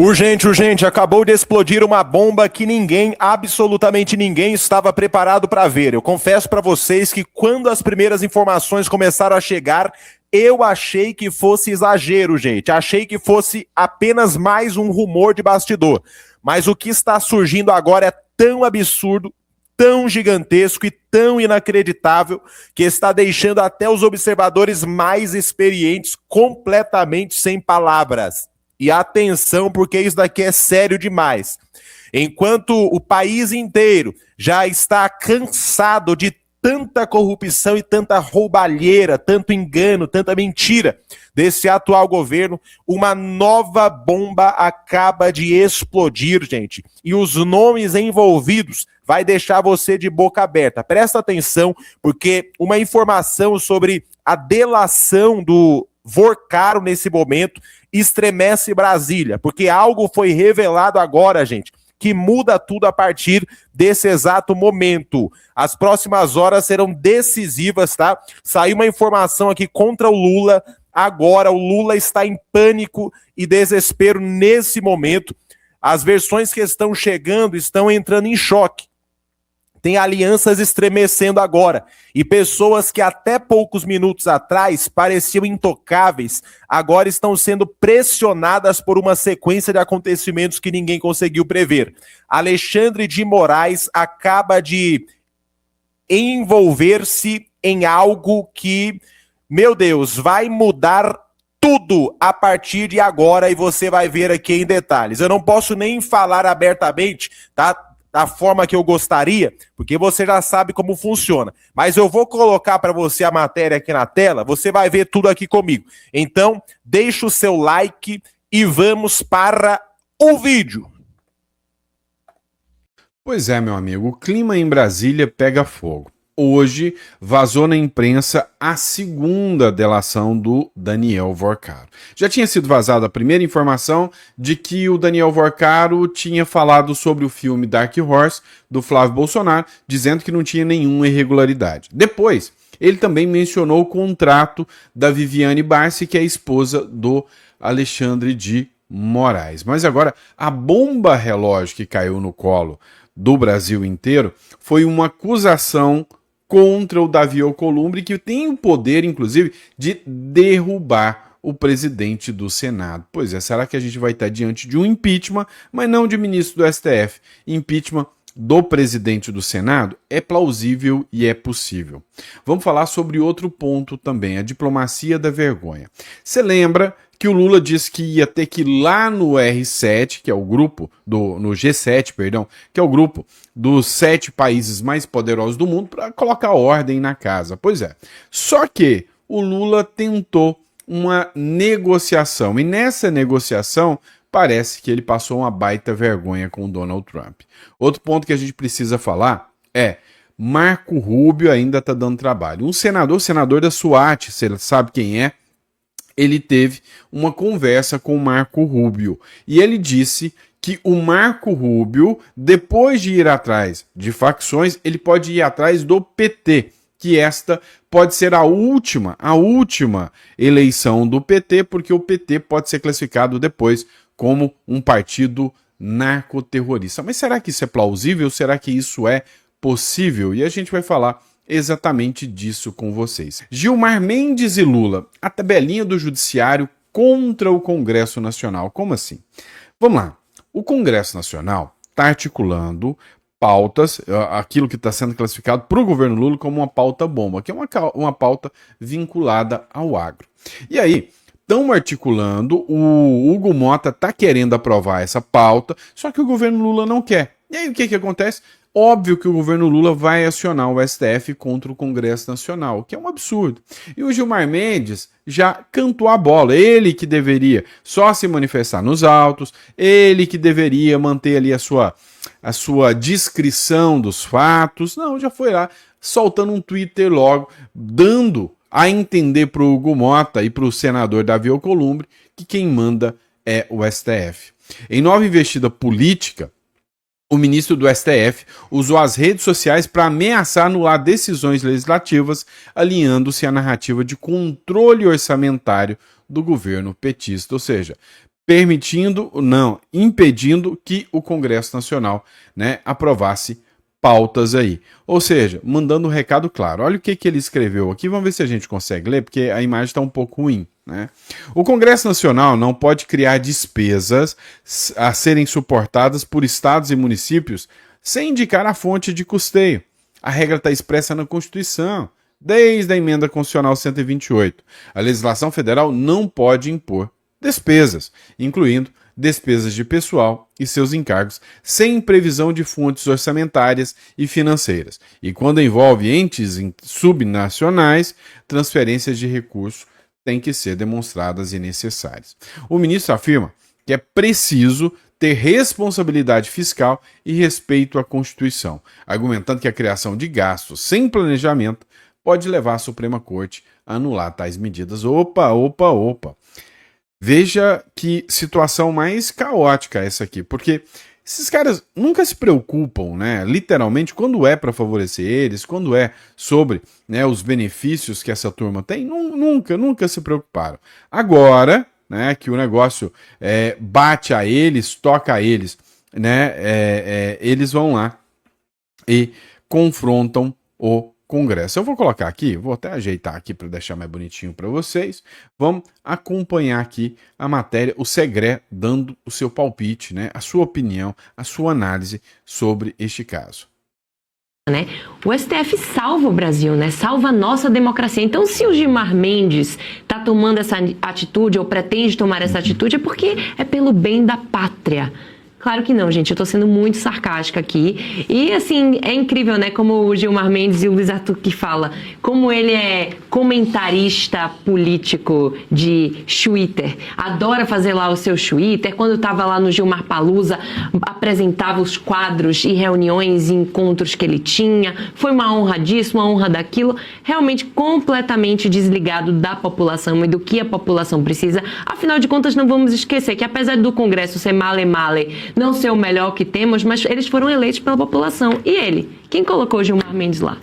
Urgente, urgente, acabou de explodir uma bomba que ninguém, absolutamente ninguém, estava preparado para ver. Eu confesso para vocês que quando as primeiras informações começaram a chegar, eu achei que fosse exagero, gente. Achei que fosse apenas mais um rumor de bastidor. Mas o que está surgindo agora é tão absurdo, tão gigantesco e tão inacreditável que está deixando até os observadores mais experientes completamente sem palavras. E atenção, porque isso daqui é sério demais. Enquanto o país inteiro já está cansado de tanta corrupção e tanta roubalheira, tanto engano, tanta mentira desse atual governo, uma nova bomba acaba de explodir, gente. E os nomes envolvidos vai deixar você de boca aberta. Presta atenção, porque uma informação sobre a delação do Vorcaro nesse momento estremece Brasília, porque algo foi revelado agora, gente, que muda tudo a partir desse exato momento. As próximas horas serão decisivas, tá? Saiu uma informação aqui contra o Lula. Agora o Lula está em pânico e desespero nesse momento. As versões que estão chegando estão entrando em choque. Tem alianças estremecendo agora. E pessoas que até poucos minutos atrás pareciam intocáveis, agora estão sendo pressionadas por uma sequência de acontecimentos que ninguém conseguiu prever. Alexandre de Moraes acaba de envolver-se em algo que, meu Deus, vai mudar tudo a partir de agora e você vai ver aqui em detalhes. Eu não posso nem falar abertamente, tá? Da forma que eu gostaria, porque você já sabe como funciona. Mas eu vou colocar para você a matéria aqui na tela, você vai ver tudo aqui comigo. Então, deixa o seu like e vamos para o vídeo. Pois é, meu amigo, o clima em Brasília pega fogo. Hoje vazou na imprensa a segunda delação do Daniel Vorcaro. Já tinha sido vazada a primeira informação de que o Daniel Vorcaro tinha falado sobre o filme Dark Horse, do Flávio Bolsonaro, dizendo que não tinha nenhuma irregularidade. Depois, ele também mencionou o contrato da Viviane Barsi, que é a esposa do Alexandre de Moraes. Mas agora, a bomba relógio que caiu no colo do Brasil inteiro foi uma acusação contra o Davi Alcolumbre, que tem o poder, inclusive, de derrubar o presidente do Senado. Pois é, será que a gente vai estar diante de um impeachment, mas não de ministro do STF? Impeachment do presidente do Senado é plausível e é possível. Vamos falar sobre outro ponto também, a diplomacia da vergonha. Você lembra que o Lula disse que ia ter que ir lá no R7, que é o grupo no G7, perdão, que é o grupo dos 7 países mais poderosos do mundo, para colocar ordem na casa. Pois é. Só que o Lula tentou uma negociação, e nessa negociação parece que ele passou uma baita vergonha com o Donald Trump. Outro ponto que a gente precisa falar é Marco Rubio ainda está dando trabalho. Um senador da SWAT, você sabe quem é, ele teve uma conversa com o Marco Rubio e ele disse que o Marco Rubio, depois de ir atrás de facções, ele pode ir atrás do PT, que esta pode ser a última eleição do PT, porque o PT pode ser classificado depois como um partido narcoterrorista. Mas será que isso é plausível? Será que isso é possível? E a gente vai falar exatamente disso com vocês. Gilmar Mendes e Lula, a tabelinha do judiciário contra o Congresso Nacional. Como assim? Vamos lá. O Congresso Nacional está articulando pautas, aquilo que está sendo classificado para o governo Lula como uma pauta bomba, que é uma pauta vinculada ao agro. E aí, estão articulando, o Hugo Mota está querendo aprovar essa pauta, só que o governo Lula não quer. E aí o que acontece? Óbvio que o governo Lula vai acionar o STF contra o Congresso Nacional, que é um absurdo. E o Gilmar Mendes já cantou a bola, ele que deveria só se manifestar nos autos, ele que deveria manter ali a sua descrição dos fatos. Não, já foi lá soltando um Twitter logo, dando a entender para o Hugo Mota e para o senador Davi Alcolumbre que quem manda é o STF. Em nova investida política, o ministro do STF usou as redes sociais para ameaçar anular decisões legislativas, alinhando-se à narrativa de controle orçamentário do governo petista. Ou seja, impedindo que o Congresso Nacional, né, aprovasse pautas aí. Ou seja, mandando um recado claro. Olha o que ele escreveu aqui, vamos ver se a gente consegue ler, porque a imagem está um pouco ruim, né? O Congresso Nacional não pode criar despesas a serem suportadas por estados e municípios sem indicar a fonte de custeio. A regra está expressa na Constituição, desde a Emenda Constitucional 128. A legislação federal não pode impor despesas, incluindo despesas de pessoal e seus encargos, sem previsão de fontes orçamentárias e financeiras. E quando envolve entes subnacionais, transferências de recursos têm que ser demonstradas e necessárias. O ministro afirma que é preciso ter responsabilidade fiscal e respeito à Constituição, argumentando que a criação de gastos sem planejamento pode levar a Suprema Corte a anular tais medidas. Opa. Veja que situação mais caótica essa aqui, porque esses caras nunca se preocupam, né? Literalmente, quando é para favorecer eles, quando é sobre, né, os benefícios que essa turma tem, nunca se preocuparam. Agora, né, que o negócio bate a eles, toca a eles, né, eles vão lá e confrontam o Congresso. Eu vou colocar aqui, vou até ajeitar aqui para deixar mais bonitinho para vocês. Vamos acompanhar aqui a matéria, o Segré dando o seu palpite, né, a sua opinião, a sua análise sobre este caso. Né? O STF salva o Brasil, né? Salva a nossa democracia. Então, se o Gilmar Mendes está tomando essa atitude ou pretende tomar essa atitude, é porque é pelo bem da pátria. Claro que não, gente, eu tô sendo muito sarcástica aqui. E, assim, é incrível, né, como o Gilmar Mendes e o Luiz Arthur que fala, como ele é comentarista político de Twitter, adora fazer lá o seu Twitter. Quando tava lá no Gilmar Palusa, apresentava os quadros e reuniões e encontros que ele tinha. Foi uma honra disso, uma honra daquilo. Realmente completamente desligado da população e do que a população precisa. Afinal de contas, não vamos esquecer que apesar do Congresso ser male, não ser o melhor que temos, mas eles foram eleitos pela população. E ele? Quem colocou o Gilmar Mendes lá?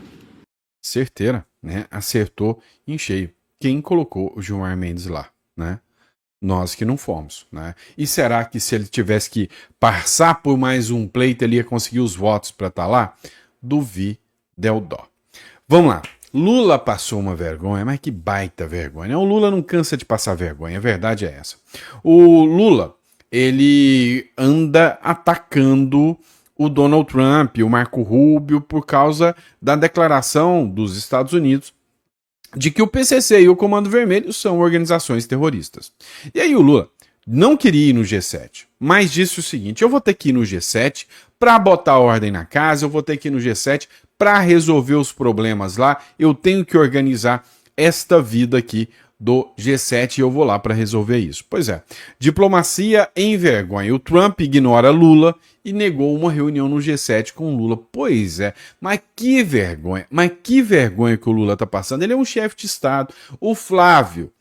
Certeira, né? Acertou em cheio. Quem colocou o Gilmar Mendes lá, né? Nós que não fomos, né? E será que se ele tivesse que passar por mais um pleito, ele ia conseguir os votos para estar lá? Duvidel-dó. Vamos lá. Lula passou uma vergonha, mas que baita vergonha. O Lula não cansa de passar vergonha, a verdade é essa. O Lula, ele anda atacando o Donald Trump, o Marco Rubio, por causa da declaração dos Estados Unidos de que o PCC e o Comando Vermelho são organizações terroristas. E aí o Lula não queria ir no G7, mas disse o seguinte: eu vou ter que ir no G7 para botar ordem na casa, eu vou ter que ir no G7 para resolver os problemas lá, eu tenho que organizar esta vida aqui do G7 e eu vou lá para resolver isso. Pois é, diplomacia em vergonha. O Trump ignora Lula e negou uma reunião no G7 com Lula. Pois é, mas que vergonha que o Lula tá passando. Ele é um chefe de Estado. O Flávio,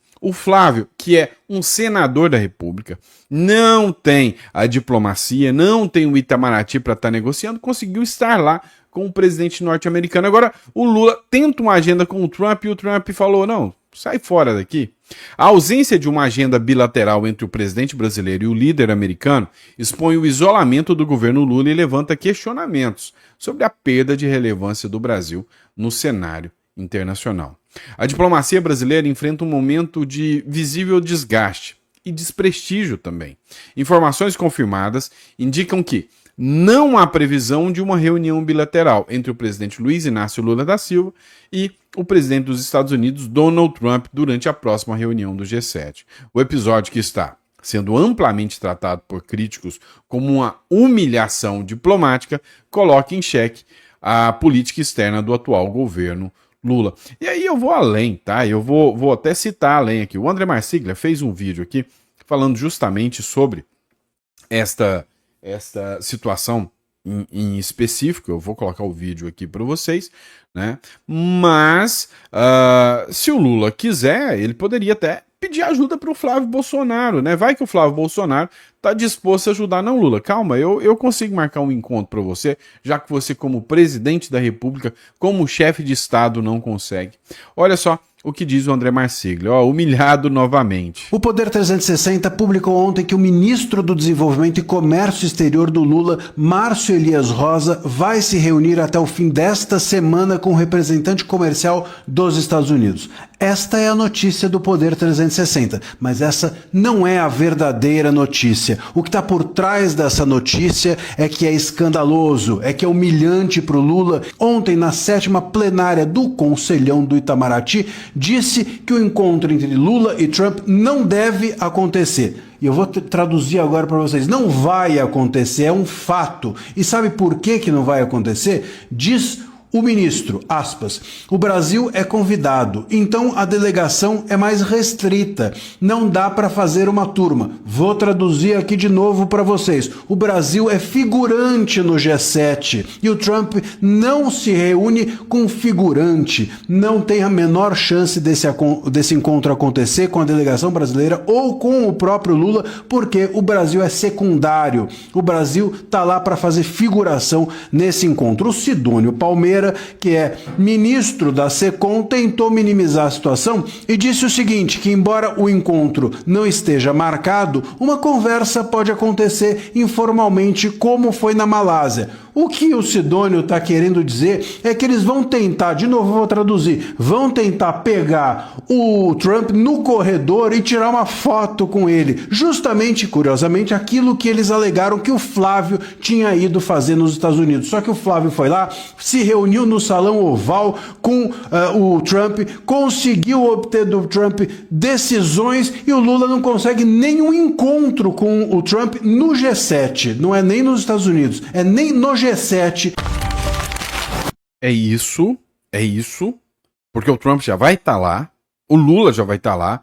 que é um senador da República, não tem a diplomacia, não tem o Itamaraty para estar negociando, conseguiu estar lá com o presidente norte-americano. Agora, o Lula tenta uma agenda com o Trump e o Trump falou, não, sai fora daqui. A ausência de uma agenda bilateral entre o presidente brasileiro e o líder americano expõe o isolamento do governo Lula e levanta questionamentos sobre a perda de relevância do Brasil no cenário internacional. A diplomacia brasileira enfrenta um momento de visível desgaste e desprestígio também. Informações confirmadas indicam que não há previsão de uma reunião bilateral entre o presidente Luiz Inácio Lula da Silva e o presidente dos Estados Unidos, Donald Trump, durante a próxima reunião do G7. O episódio, que está sendo amplamente tratado por críticos como uma humilhação diplomática, coloca em xeque a política externa do atual governo Lula. E aí eu vou além, tá? Eu vou até citar além aqui. O André Marsiglia fez um vídeo aqui falando justamente sobre esta situação em específico. Eu vou colocar o vídeo aqui para vocês, né? Mas se o Lula quiser, ele poderia até pedir ajuda para o Flávio Bolsonaro, né? Vai que o Flávio Bolsonaro está disposto a ajudar. Não, Lula, calma, eu consigo marcar um encontro para você, já que você, como presidente da República, como chefe de Estado, não consegue. Olha só o que diz o André Marsiglia, humilhado novamente. O Poder 360 publicou ontem que o ministro do Desenvolvimento e Comércio Exterior do Lula, Márcio Elias Rosa, vai se reunir até o fim desta semana com o representante comercial dos Estados Unidos. Esta é a notícia do Poder 360, mas essa não é a verdadeira notícia. O que está por trás dessa notícia é que é escandaloso, é que é humilhante para o Lula. Ontem, na 7ª plenária do Conselhão do Itamaraty, disse que o encontro entre Lula e Trump não deve acontecer. E eu vou traduzir agora para vocês. Não vai acontecer, é um fato. E sabe por que não vai acontecer? Diz o ministro, aspas, o Brasil é convidado, então a delegação é mais restrita, não dá para fazer uma turma. Vou traduzir aqui de novo para vocês. O Brasil é figurante no G7 e o Trump não se reúne com figurante. Não tem a menor chance desse encontro acontecer com a delegação brasileira ou com o próprio Lula, porque o Brasil é secundário. O Brasil tá lá para fazer figuração nesse encontro. O Sidônio Palmeira, que é ministro da SECOM, tentou minimizar a situação e disse o seguinte, que embora o encontro não esteja marcado, uma conversa pode acontecer informalmente, como foi na Malásia. O que o Sidônio está querendo dizer é que eles vão tentar, de novo vou traduzir, vão tentar pegar o Trump no corredor e tirar uma foto com ele. Justamente, curiosamente, aquilo que eles alegaram que o Flávio tinha ido fazer nos Estados Unidos. Só que o Flávio foi lá, se reuniu no Salão Oval com o Trump, conseguiu obter do Trump decisões e o Lula não consegue nenhum encontro com o Trump no G7. Não é nem nos Estados Unidos, é nem no G7. É isso, porque o Trump já vai estar lá, o Lula já vai estar lá,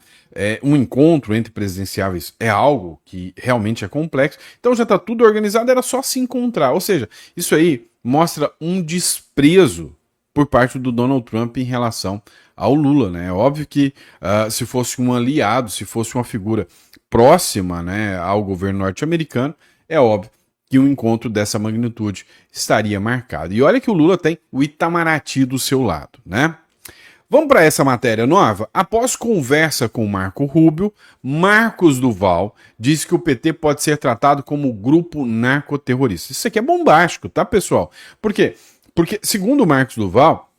um encontro entre presidenciáveis é algo que realmente é complexo, então já está tudo organizado, era só se encontrar, ou seja, isso aí mostra um desprezo por parte do Donald Trump em relação ao Lula, né? É óbvio que se fosse um aliado, se fosse uma figura próxima, né, ao governo norte-americano, é óbvio que um encontro dessa magnitude estaria marcado. E olha que o Lula tem o Itamaraty do seu lado, né? Vamos para essa matéria nova? Após conversa com Marco Rubio, Marcos Duval diz que o PT pode ser tratado como grupo narcoterrorista. Isso aqui é bombástico, tá, pessoal? Por quê? Porque, segundo o Marcos Duval,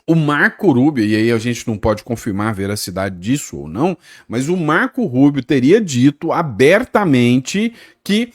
o Marco Rubio, e aí a gente não pode confirmar a veracidade disso ou não, mas o Marco Rubio teria dito abertamente que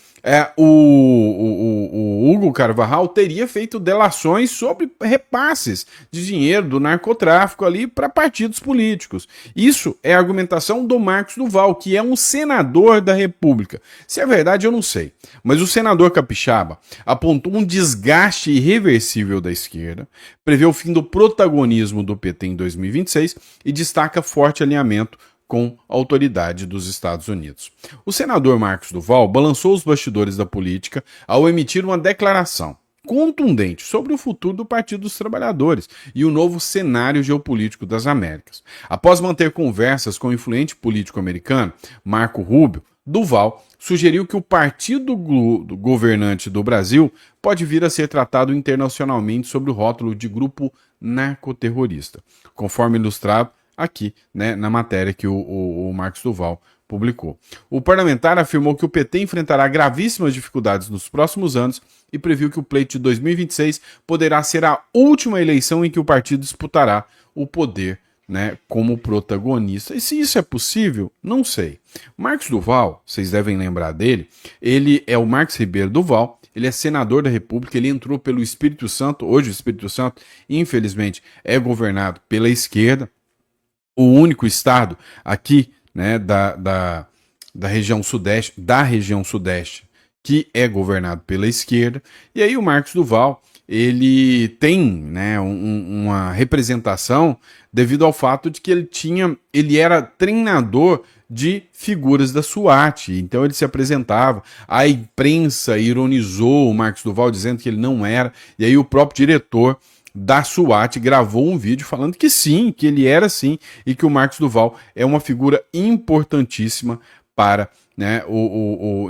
o Hugo Carvajal teria feito delações sobre repasses de dinheiro do narcotráfico ali para partidos políticos. Isso é a argumentação do Marcos Duval, que é um senador da República. Se é verdade, eu não sei. Mas o senador capixaba apontou um desgaste irreversível da esquerda, prevê o fim do protagonismo do PT em 2026 e destaca forte alinhamento com a autoridade dos Estados Unidos. O senador Marcos Duval balançou os bastidores da política ao emitir uma declaração contundente sobre o futuro do Partido dos Trabalhadores e o novo cenário geopolítico das Américas. Após manter conversas com o influente político americano, Marco Rubio, Duval sugeriu que o partido governante do Brasil pode vir a ser tratado internacionalmente sob o rótulo de grupo narcoterrorista, conforme ilustrado aqui, né, na matéria que o Marcos Duval publicou. O parlamentar afirmou que o PT enfrentará gravíssimas dificuldades nos próximos anos e previu que o pleito de 2026 poderá ser a última eleição em que o partido disputará o poder, né, como protagonista. E se isso é possível, não sei. Marcos Duval, vocês devem lembrar dele, ele é o Marcos Ribeiro Duval, ele é senador da República, ele entrou pelo Espírito Santo, hoje o Espírito Santo, infelizmente, é governado pela esquerda, o único estado aqui, né, da região sudeste, que é governado pela esquerda. E aí o Marcos Duval, ele tem, né, uma representação devido ao fato de que ele era treinador de figuras da SWAT, então ele se apresentava, a imprensa ironizou o Marcos Duval dizendo que ele não era, e aí o próprio diretor da SWAT gravou um vídeo falando que sim, que ele era sim, e que o Marcos Duval é uma figura importantíssima para, né,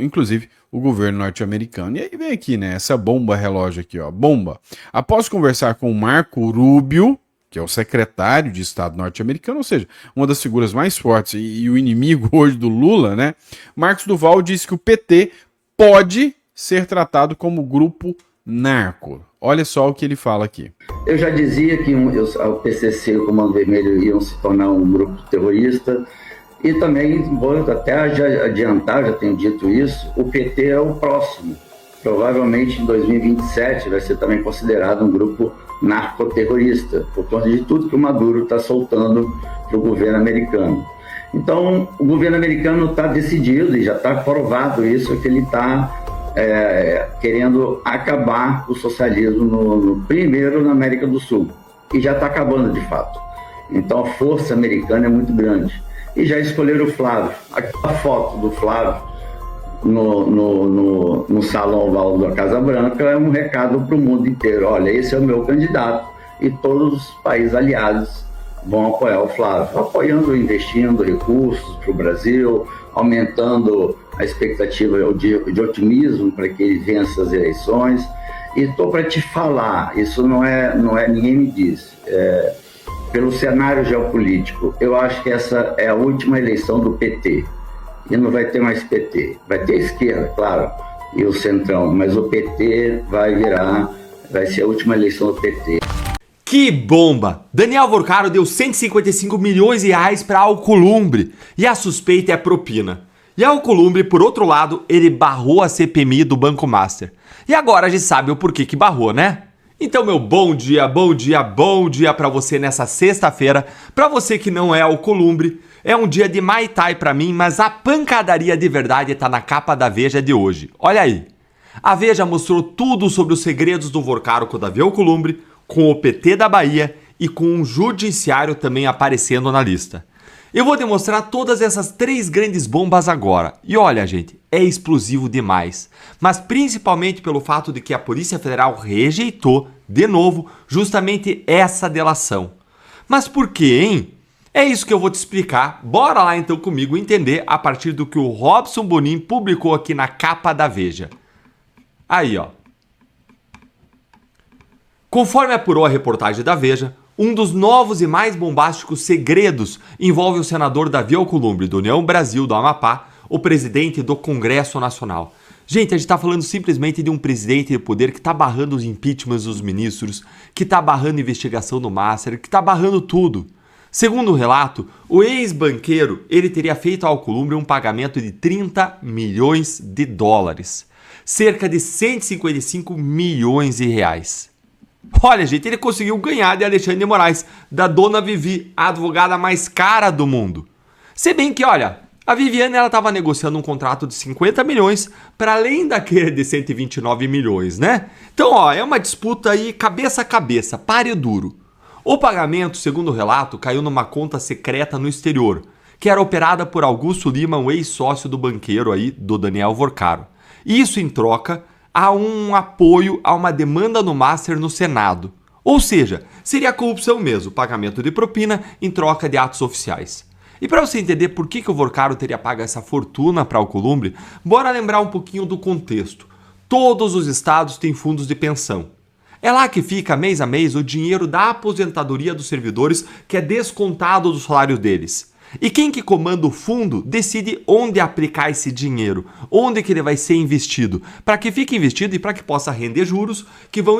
inclusive o governo norte-americano. E aí vem aqui, né, essa bomba relógio aqui, ó, bomba. Após conversar com o Marco Rubio, que é o secretário de Estado norte-americano, ou seja, uma das figuras mais fortes e o inimigo hoje do Lula, né? Marcos Duval disse que o PT pode ser tratado como grupo narco. Olha só o que ele fala aqui. Eu já dizia que o PCC e o Comando Vermelho iam se tornar um grupo terrorista, e também, vou até já adiantar, já tenho dito isso, o PT é o próximo. Provavelmente em 2027 vai ser também considerado um grupo narcoterrorista, por conta de tudo que o Maduro está soltando para o governo americano. Então, o governo americano está decidido, e já está provado isso, que ele está querendo acabar o socialismo primeiro na América do Sul, e já está acabando de fato. Então a força americana é muito grande. E já escolheram o Flávio. Aquela foto do Flávio no Salão Oval da Casa Branca é um recado para o mundo inteiro. Olha, esse é o meu candidato, e todos os países aliados vão apoiar o Flávio, apoiando, investindo recursos para o Brasil, aumentando a expectativa de otimismo para que ele vença as eleições. E estou para te falar, isso não é ninguém me diz, pelo cenário geopolítico, eu acho que essa é a última eleição do PT, e não vai ter mais PT, vai ter a esquerda, claro, e o centrão, mas o PT vai ser a última eleição do PT. Que bomba! Daniel Vorcaro deu 155 milhões de reais para Alcolumbre, e a suspeita é propina. E a Alcolumbre, por outro lado, ele barrou a CPMI do Banco Master. E agora a gente sabe o porquê que barrou, né? Então, meu bom dia para você nessa sexta-feira. Para você que não é Alcolumbre, é um dia de Mai Tai para mim, mas a pancadaria de verdade tá na capa da Veja de hoje. Olha aí. A Veja mostrou tudo sobre os segredos do Vorcaro com o Davi Alcolumbre, com o PT da Bahia e com um judiciário também aparecendo na lista. Eu vou demonstrar todas essas 3 grandes bombas agora. E olha, gente, é explosivo demais. Mas principalmente pelo fato de que a Polícia Federal rejeitou, de novo, justamente essa delação. Mas por quê, hein? É isso que eu vou te explicar. Bora lá então comigo entender a partir do que o Robson Bonin publicou aqui na capa da Veja. Aí, ó. Conforme apurou a reportagem da Veja, um dos novos e mais bombásticos segredos envolve o senador Davi Alcolumbre, do União Brasil do Amapá, o presidente do Congresso Nacional. Gente, a gente está falando simplesmente de um presidente de poder que está barrando os impeachments dos ministros, que está barrando a investigação do Master, que está barrando tudo. Segundo o relato, o ex-banqueiro ele teria feito ao Alcolumbre um pagamento de 30 milhões de dólares, cerca de 155 milhões de reais. Olha, gente, ele conseguiu ganhar de Alexandre de Moraes, da dona Vivi, a advogada mais cara do mundo. Se bem que, olha, a Viviane ela estava negociando um contrato de 50 milhões para além daquele de 129 milhões, né? Então, ó, é uma disputa aí cabeça a cabeça, páreo duro. O pagamento, segundo o relato, caiu numa conta secreta no exterior, que era operada por Augusto Lima, um ex-sócio do banqueiro aí, do Daniel Vorcaro. Isso em troca a um apoio a uma demanda no Master no Senado. Ou seja, seria corrupção mesmo, pagamento de propina em troca de atos oficiais. E para você entender por que o Vorcaro teria pago essa fortuna para Alcolumbre, bora lembrar um pouquinho do contexto. Todos os estados têm fundos de pensão. É lá que fica, mês a mês, o dinheiro da aposentadoria dos servidores que é descontado do salário deles. E quem que comanda o fundo decide onde aplicar esse dinheiro, onde que ele vai ser investido, para que fique investido e para que possa render juros que vão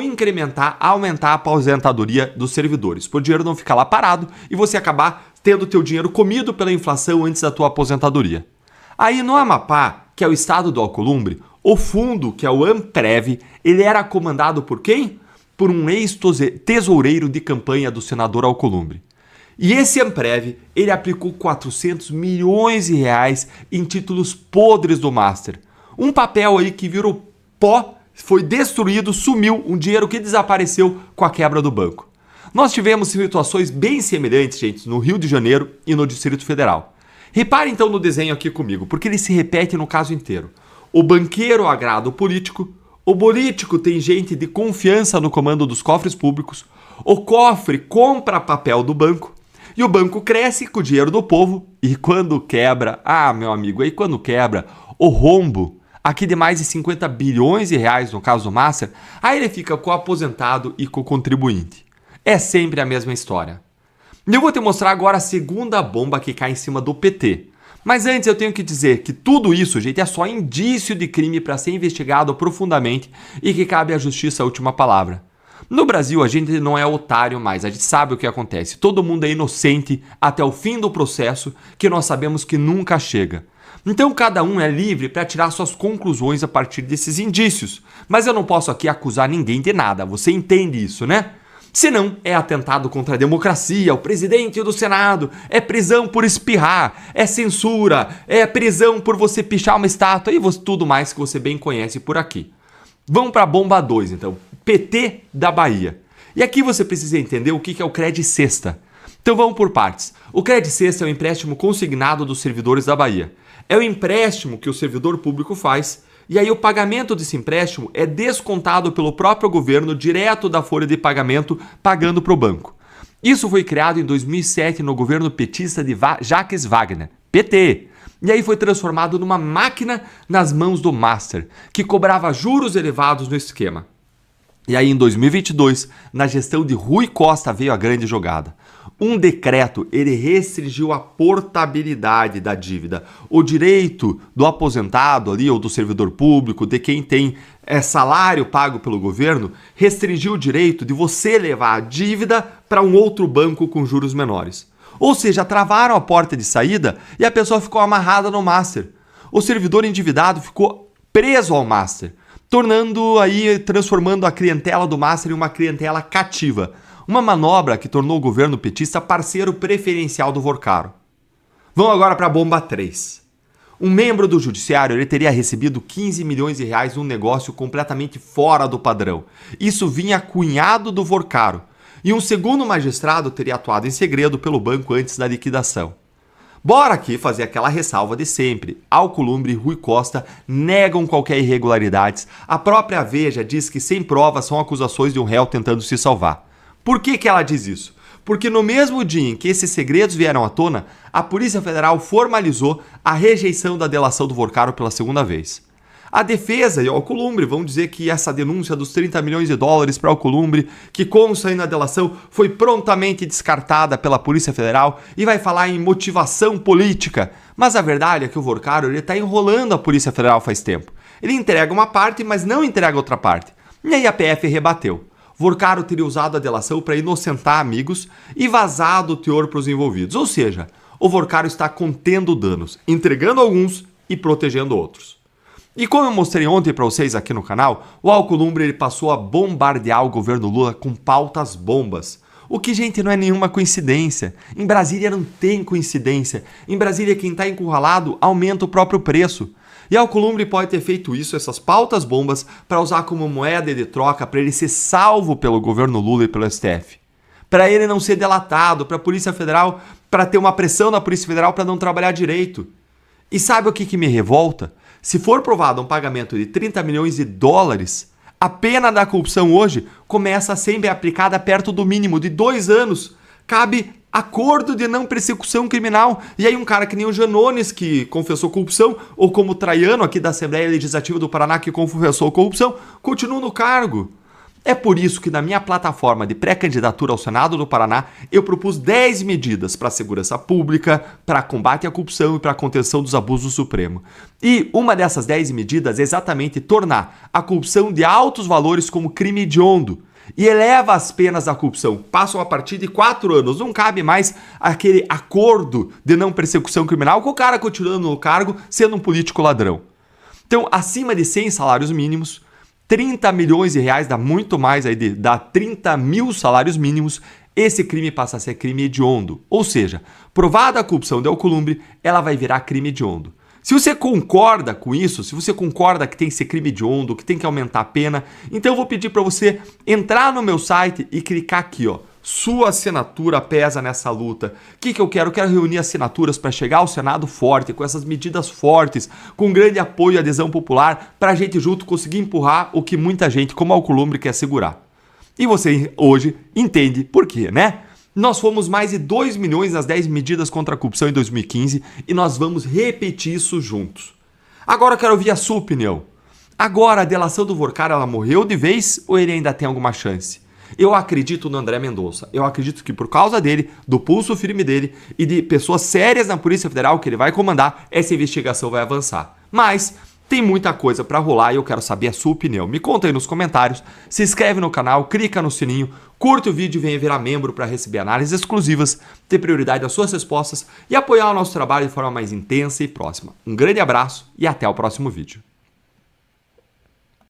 aumentar a aposentadoria dos servidores, para o dinheiro não ficar lá parado e você acabar tendo o teu dinheiro comido pela inflação antes da tua aposentadoria. Aí no Amapá, que é o estado do Alcolumbre, o fundo, que é o Amprev, ele era comandado por quem? Por um ex-tesoureiro de campanha do senador Alcolumbre. E esse Amprev, ele aplicou 400 milhões de reais em títulos podres do Master. Um papel aí que virou pó, foi destruído, sumiu, um dinheiro que desapareceu com a quebra do banco. Nós tivemos situações bem semelhantes, gente, no Rio de Janeiro e no Distrito Federal. Repare então no desenho aqui comigo, porque ele se repete no caso inteiro. O banqueiro agrada o político tem gente de confiança no comando dos cofres públicos, o cofre compra papel do banco, e o banco cresce com o dinheiro do povo, e quando quebra, meu amigo, aí quando quebra, o rombo, aqui de mais de 50 bilhões de reais no caso do Master, aí ele fica com o aposentado e com o contribuinte. É sempre a mesma história. E eu vou te mostrar agora a segunda bomba que cai em cima do PT. Mas antes eu tenho que dizer que tudo isso, gente, é só indício de crime para ser investigado profundamente e que cabe à justiça a última palavra. No Brasil, a gente não é otário mais, a gente sabe o que acontece. Todo mundo é inocente até o fim do processo, que nós sabemos que nunca chega. Então cada um é livre para tirar suas conclusões a partir desses indícios. Mas eu não posso aqui acusar ninguém de nada, você entende isso, né? Senão é atentado contra a democracia, o presidente do Senado, é prisão por espirrar, é censura, é prisão por você pichar uma estátua e tudo mais que você bem conhece por aqui. Vamos para a bomba 2 então, PT da Bahia. E aqui você precisa entender o que é o Cred Sexta. Então vamos por partes. O Cred Sexta é o empréstimo consignado dos servidores da Bahia. É o empréstimo que o servidor público faz. E aí o pagamento desse empréstimo é descontado pelo próprio governo direto da folha de pagamento, pagando para o banco. Isso foi criado em 2007 no governo petista de Jacques Wagner, PT. E aí foi transformado numa máquina nas mãos do Master, que cobrava juros elevados no esquema. E aí em 2022, na gestão de Rui Costa, veio a grande jogada. Um decreto, ele restringiu a portabilidade da dívida. O direito do aposentado ali, ou do servidor público, de quem tem salário pago pelo governo, restringiu o direito de você levar a dívida para um outro banco com juros menores. Ou seja, travaram a porta de saída e a pessoa ficou amarrada no Master. O servidor endividado ficou preso ao Master, transformando a clientela do Master em uma clientela cativa. Uma manobra que tornou o governo petista parceiro preferencial do Vorcaro. Vamos agora para a bomba 3. Um membro do judiciário ele teria recebido 15 milhões de reais num negócio completamente fora do padrão. Isso vinha cunhado do Vorcaro. E um segundo magistrado teria atuado em segredo pelo banco antes da liquidação. Bora aqui fazer aquela ressalva de sempre. Alcolumbre e Rui Costa negam qualquer irregularidades. A própria Veja diz que sem provas são acusações de um réu tentando se salvar. Por que ela diz isso? Porque no mesmo dia em que esses segredos vieram à tona, a Polícia Federal formalizou a rejeição da delação do Vorcaro pela segunda vez. A defesa e o Alcolumbre vão dizer que essa denúncia dos 30 milhões de dólares para o Alcolumbre, que consta aí na delação, foi prontamente descartada pela Polícia Federal e vai falar em motivação política. Mas a verdade é que o Vorcaro está enrolando a Polícia Federal faz tempo. Ele entrega uma parte, mas não entrega outra parte. E aí a PF rebateu. Vorcaro teria usado a delação para inocentar amigos e vazado o teor para os envolvidos. Ou seja, o Vorcaro está contendo danos, entregando alguns e protegendo outros. E como eu mostrei ontem para vocês aqui no canal, o Alcolumbre ele passou a bombardear o governo Lula com pautas bombas. O que, gente, não é nenhuma coincidência. Em Brasília não tem coincidência. Em Brasília quem está encurralado aumenta o próprio preço. E Alcolumbre pode ter feito isso, essas pautas bombas, para usar como moeda de troca para ele ser salvo pelo governo Lula e pelo STF. Para ele não ser delatado, para a Polícia Federal, para ter uma pressão na Polícia Federal para não trabalhar direito. E sabe o que me revolta? Se for provado um pagamento de 30 milhões de dólares, a pena da corrupção hoje começa a ser aplicada perto do mínimo de 2 anos. Cabe acordo de não persecução criminal. E aí um cara que nem o Janones, que confessou corrupção, ou como o Traiano aqui da Assembleia Legislativa do Paraná, que confessou corrupção, continua no cargo. É por isso que na minha plataforma de pré-candidatura ao Senado do Paraná, eu propus 10 medidas para a segurança pública, para combate à corrupção e para a contenção dos abusos do Supremo. E uma dessas 10 medidas é exatamente tornar a corrupção de altos valores como crime hediondo. E eleva as penas da corrupção, passam a partir de 4 anos. Não cabe mais aquele acordo de não persecução criminal com o cara continuando no cargo sendo um político ladrão. Então, acima de 100 salários mínimos, 30 milhões de reais, dá muito mais aí, dá 30 mil salários mínimos, esse crime passa a ser crime hediondo. Ou seja, provada a corrupção de Alcolumbre, ela vai virar crime hediondo. Se você concorda com isso, se você concorda que tem que ser crime hediondo, que tem que aumentar a pena, então eu vou pedir para você entrar no meu site e clicar aqui, ó. Sua assinatura pesa nessa luta. O que eu quero? Eu quero reunir assinaturas para chegar ao Senado forte, com essas medidas fortes, com grande apoio e adesão popular, para a gente junto conseguir empurrar o que muita gente, como Alcolumbre, quer segurar. E você hoje entende por quê, né? Nós fomos mais de 2 milhões nas 10 medidas contra a corrupção em 2015 e nós vamos repetir isso juntos. Agora eu quero ouvir a sua opinião. Agora a delação do Vorcaro, ela morreu de vez ou ele ainda tem alguma chance? Eu acredito no André Mendonça. Eu acredito que por causa dele, do pulso firme dele e de pessoas sérias na Polícia Federal que ele vai comandar, essa investigação vai avançar. Mas tem muita coisa pra rolar e eu quero saber a sua opinião. Me conta aí nos comentários, se inscreve no canal, clica no sininho, curte o vídeo e venha virar membro para receber análises exclusivas, ter prioridade nas suas respostas e apoiar o nosso trabalho de forma mais intensa e próxima. Um grande abraço e até o próximo vídeo.